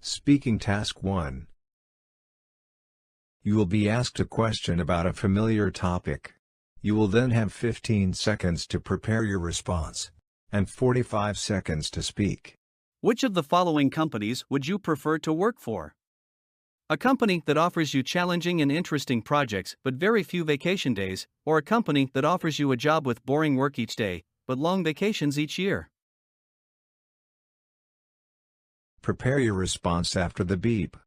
Speaking Task 1. You will be asked a question about a familiar topic. You will then have 15 seconds to prepare your response, and 45 seconds to speak. Which of the following companies would you prefer to work for? A company that offers you challenging and interesting projects but very few vacation days, or a company that offers you a job with boring work each day, but long vacations each year? Prepare your response after the beep.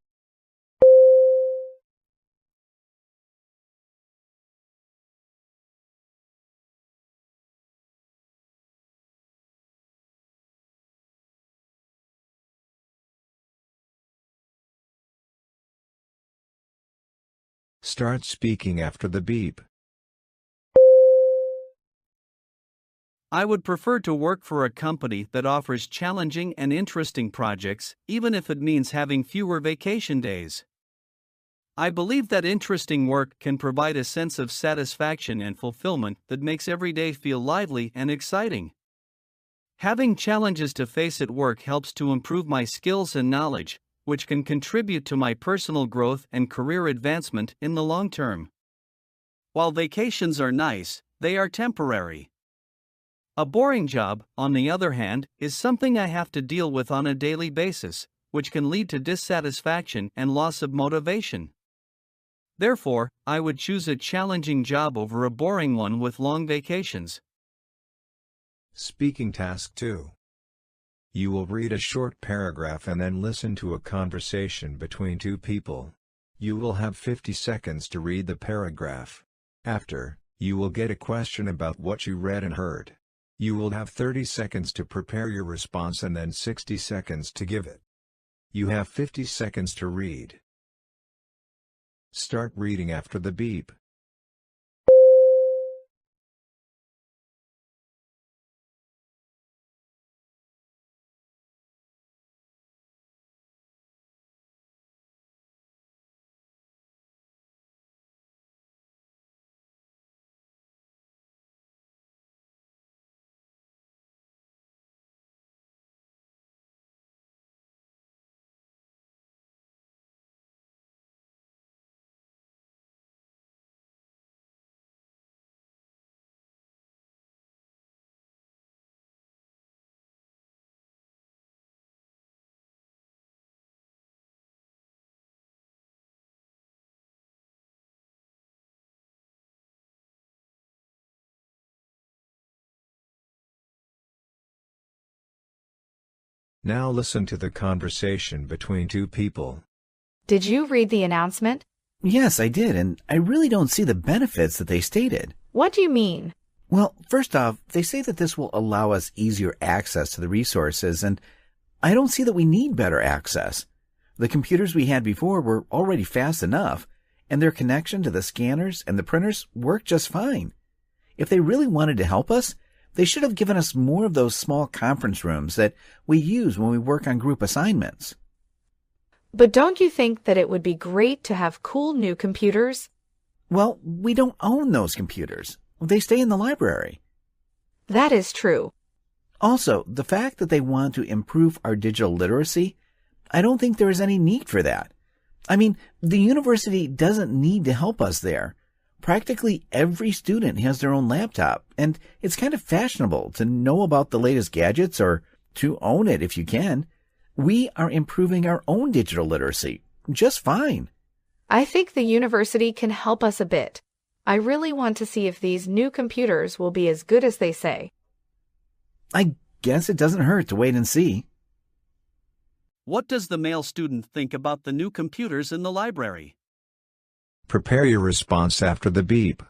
Start speaking after the beep. I would prefer to work for a company that offers challenging and interesting projects, even if it means having fewer vacation days. I believe that interesting work can provide a sense of satisfaction and fulfillment that makes every day feel lively and exciting. Having challenges to face at work helps to improve my skills and knowledge, which can contribute to my personal growth and career advancement in the long term. While vacations are nice, they are temporary. A boring job, on the other hand, is something I have to deal with on a daily basis, which can lead to dissatisfaction and loss of motivation. Therefore, I would choose a challenging job over a boring one with long vacations. Speaking Task 2. You will read a short paragraph and then listen to a conversation between two people. You will have 50 seconds to read the paragraph. After, you will get a question about what you read and heard. You will have 30 seconds to prepare your response and then 60 seconds to give it. You have 50 seconds to read. Start reading after the beep. Now listen to the conversation between two people. Did you read the announcement? Yes, I did, and I really don't see the benefits that they stated. What do you mean? Well, first off, they say that this will allow us easier access to the resources, and I don't see that we need better access. The computers we had before were already fast enough, and their connection to the scanners and the printers worked just fine. If they really wanted to help us, they should have given us more of those small conference rooms that we use when we work on group assignments. But don't you think that it would be great to have cool new computers? Well, we don't own those computers. They stay in the library. That is true. Also, the fact that they want to improve our digital literacy, I don't think there is any need for that. I mean, the university doesn't need to help us there. Practically every student has their own laptop, and it's kind of fashionable to know about the latest gadgets or to own it if you can. We are improving our own digital literacy just fine. I think the university can help us a bit. I really want to see if these new computers will be as good as they say. I guess it doesn't hurt to wait and see. What does the male student think about the new computers in the library? Prepare your response after the beep.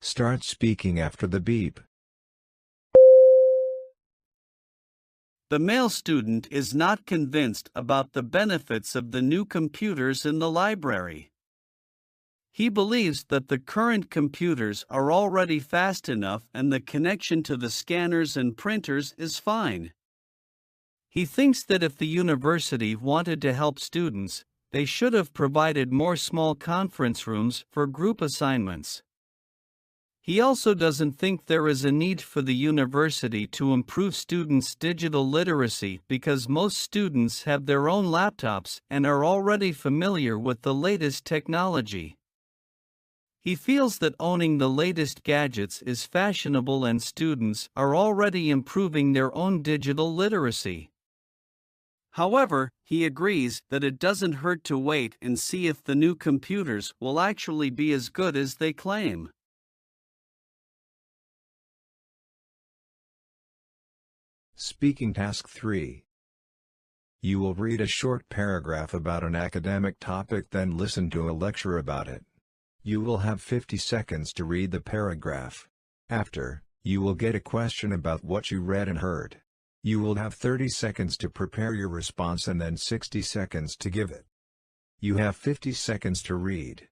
Start speaking after the beep. The male student is not convinced about the benefits of the new computers in the library. He believes that the current computers are already fast enough and the connection to the scanners and printers is fine. He thinks that if the university wanted to help students, they should have provided more small conference rooms for group assignments. He also doesn't think there is a need for the university to improve students' digital literacy because most students have their own laptops and are already familiar with the latest technology. He feels that owning the latest gadgets is fashionable and students are already improving their own digital literacy. However, he agrees that it doesn't hurt to wait and see if the new computers will actually be as good as they claim. Speaking Task 3. You will read a short paragraph about an academic topic, then listen to a lecture about it. You will have 50 seconds to read the paragraph. After, you will get a question about what you read and heard. You will have 30 seconds to prepare your response and then 60 seconds to give it. You have 50 seconds to read.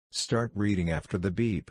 Start reading after the beep.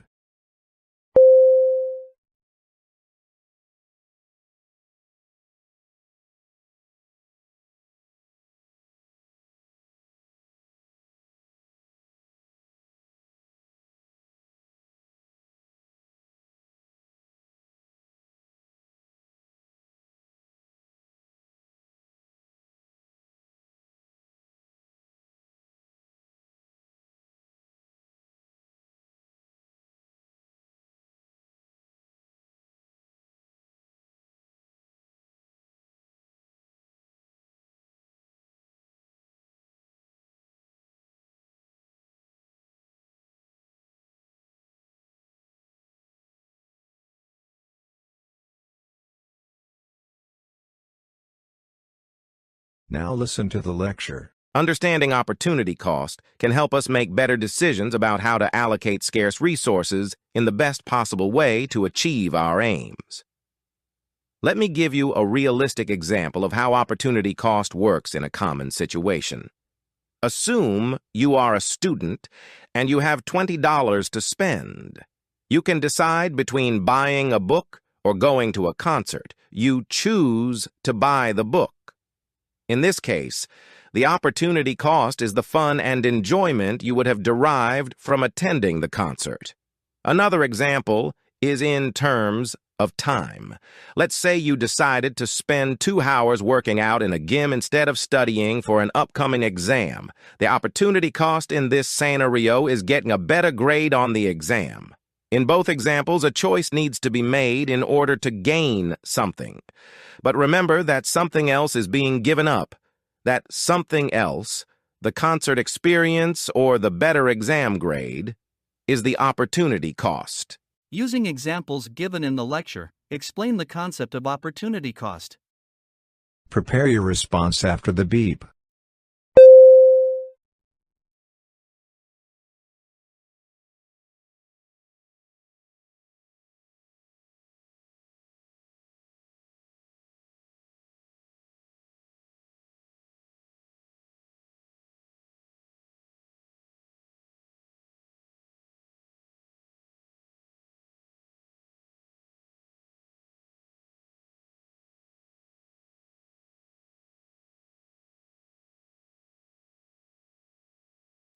Now listen to the lecture. Understanding opportunity cost can help us make better decisions about how to allocate scarce resources in the best possible way to achieve our aims. Let me give you a realistic example of how opportunity cost works in a common situation. Assume you are a student and you have $20 to spend. You can decide between buying a book or going to a concert. You choose to buy the book. In this case, the opportunity cost is the fun and enjoyment you would have derived from attending the concert. Another example is in terms of time. Let's say you decided to spend 2 hours working out in a gym instead of studying for an upcoming exam. The opportunity cost in this scenario is getting a better grade on the exam. In both examples, a choice needs to be made in order to gain something. But remember that something else is being given up. That something else, the concert experience or the better exam grade, is the opportunity cost. Using examples given in the lecture, explain the concept of opportunity cost. Prepare your response after the beep.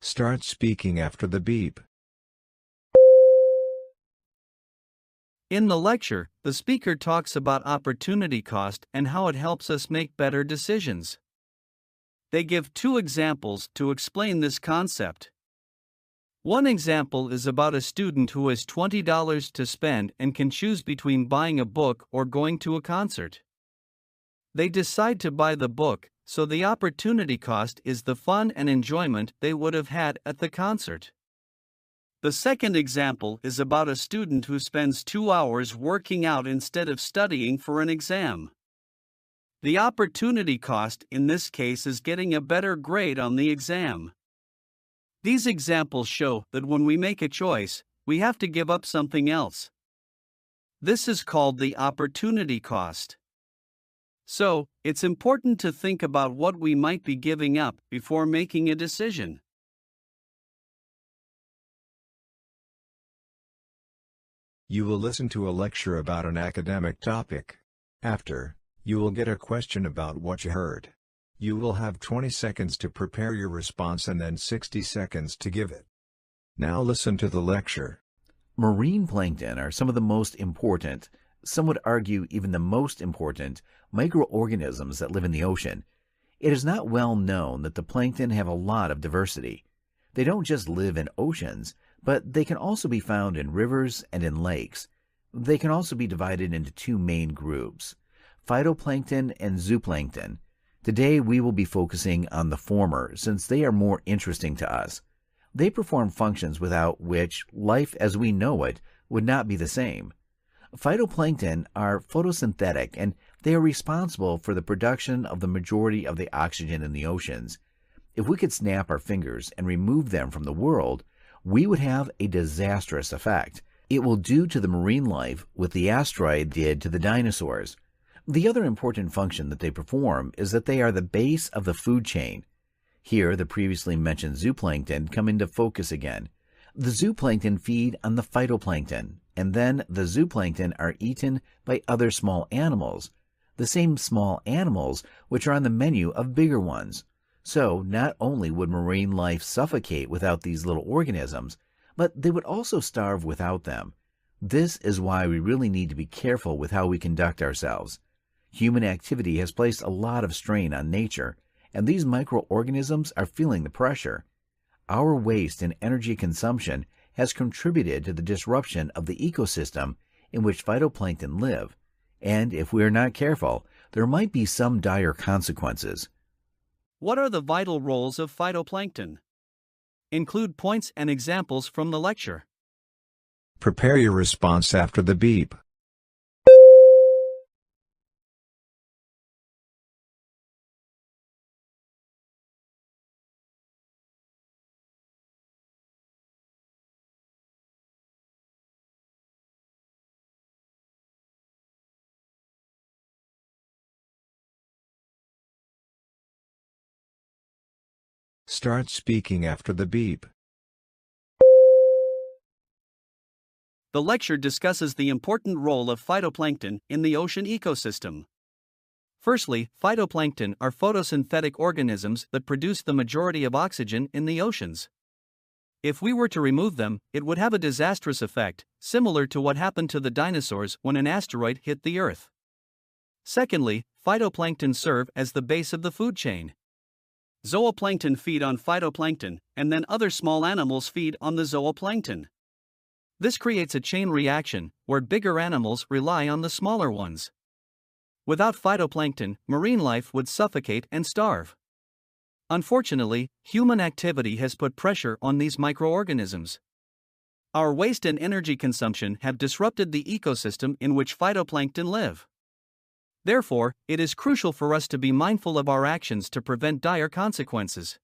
Start speaking after the beep. In the lecture, the speaker talks about opportunity cost and how it helps us make better decisions. They give 2 examples to explain this concept. One example is about a student who has $20 to spend and can choose between buying a book or going to a concert. They decide to buy the book, so the opportunity cost is the fun and enjoyment they would have had at the concert. The second example is about a student who spends 2 hours working out instead of studying for an exam. The opportunity cost in this case is getting a better grade on the exam. These examples show that when we make a choice, we have to give up something else. This is called the opportunity cost. So, it's important to think about what we might be giving up before making a decision. You will listen to a lecture about an academic topic. After, you will get a question about what you heard. You will have 20 seconds to prepare your response and then 60 seconds to give it. Now listen to the lecture. Marine plankton are some of the most important, some would argue even the most important, microorganisms that live in the ocean. It is not well known that the plankton have a lot of diversity. They don't just live in oceans, but they can also be found in rivers and in lakes. They can also be divided into two main groups, phytoplankton and zooplankton. Today we will be focusing on the former since they are more interesting to us. They perform functions without which life as we know it would not be the same. Phytoplankton are photosynthetic and they are responsible for the production of the majority of the oxygen in the oceans. If we could snap our fingers and remove them from the world, we would have a disastrous effect. It will do to the marine life what the asteroid did to the dinosaurs. The other important function that they perform is that they are the base of the food chain. Here, the previously mentioned zooplankton come into focus again. The zooplankton feed on the phytoplankton, and then the zooplankton are eaten by other small animals, the same small animals which are on the menu of bigger ones. So, not only would marine life suffocate without these little organisms, but they would also starve without them. This is why we really need to be careful with how we conduct ourselves. Human activity has placed a lot of strain on nature, and these microorganisms are feeling the pressure. Our waste and energy consumption has contributed to the disruption of the ecosystem in which phytoplankton live, and if we are not careful, there might be some dire consequences. What are the vital roles of phytoplankton? Include points and examples from the lecture. Prepare your response after the beep. Start speaking after the beep. The lecture discusses the important role of phytoplankton in the ocean ecosystem. Firstly, phytoplankton are photosynthetic organisms that produce the majority of oxygen in the oceans. If we were to remove them, it would have a disastrous effect, similar to what happened to the dinosaurs when an asteroid hit the Earth. Secondly, phytoplankton serve as the base of the food chain. Zooplankton feed on phytoplankton, and then other small animals feed on the zooplankton. This creates a chain reaction where bigger animals rely on the smaller ones. Without phytoplankton, marine life would suffocate and starve. Unfortunately, human activity has put pressure on these microorganisms. Our waste and energy consumption have disrupted the ecosystem in which phytoplankton live. Therefore, it is crucial for us to be mindful of our actions to prevent dire consequences.